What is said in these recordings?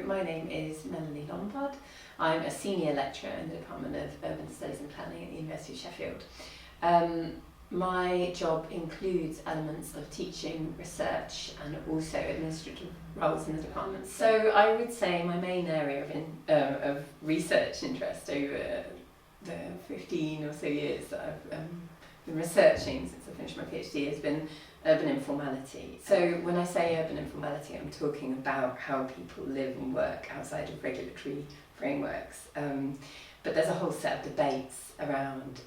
my name is Melanie Lombard. I'm a senior lecturer in the Department of Urban Studies and Planning at the University of Sheffield. My job includes elements of teaching, research and also administrative roles in the department. So I would say my main area of research interest over the 15 or so years that I've been researching since I finished my PhD has been urban informality. So when I say urban informality, I'm talking about how people live and work outside of regulatory frameworks. But there's a whole set of debates around,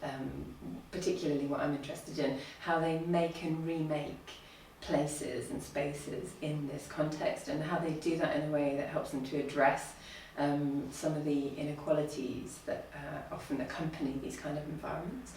particularly what I'm interested in, how they make and remake places and spaces in this context, and how they do that in a way that helps them to address some of the inequalities that often accompany these kind of environments.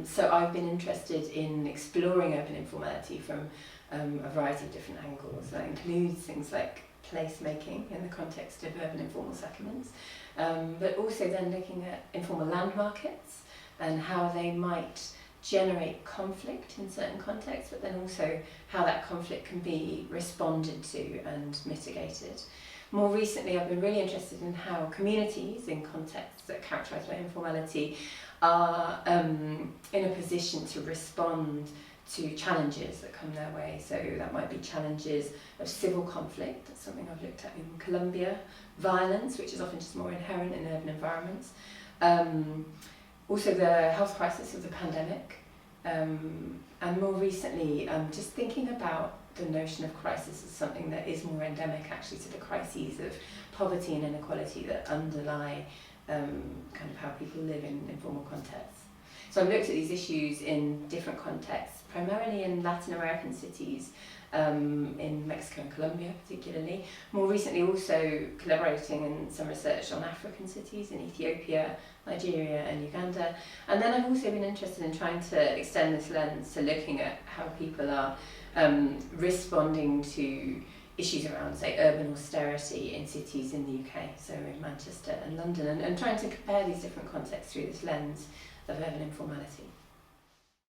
So I've been interested in exploring urban informality from a variety of different angles. That includes things like placemaking in the context of urban informal settlements, but also then looking at informal land markets and how they might generate conflict in certain contexts, but then also how that conflict can be responded to and mitigated. More recently, I've been really interested in how communities in contexts that are characterised by informality are in a position to respond to challenges that come their way. So that might be challenges of civil conflict, that's something I've looked at in Colombia, violence, which is often just more inherent in urban environments, also the health crisis of the pandemic, and more recently just thinking about the notion of crisis as something that is more endemic actually to the crises of poverty and inequality that underlie kind of how people live in informal contexts. So I've looked at these issues in different contexts, primarily in Latin American cities, in Mexico and Colombia particularly. More recently also collaborating in some research on African cities in Ethiopia, Nigeria and Uganda. And then I've also been interested in trying to extend this lens to looking at how people are responding to issues around, say, urban austerity in cities in the UK, so in Manchester and London, and trying to compare these different contexts through this lens of urban informality.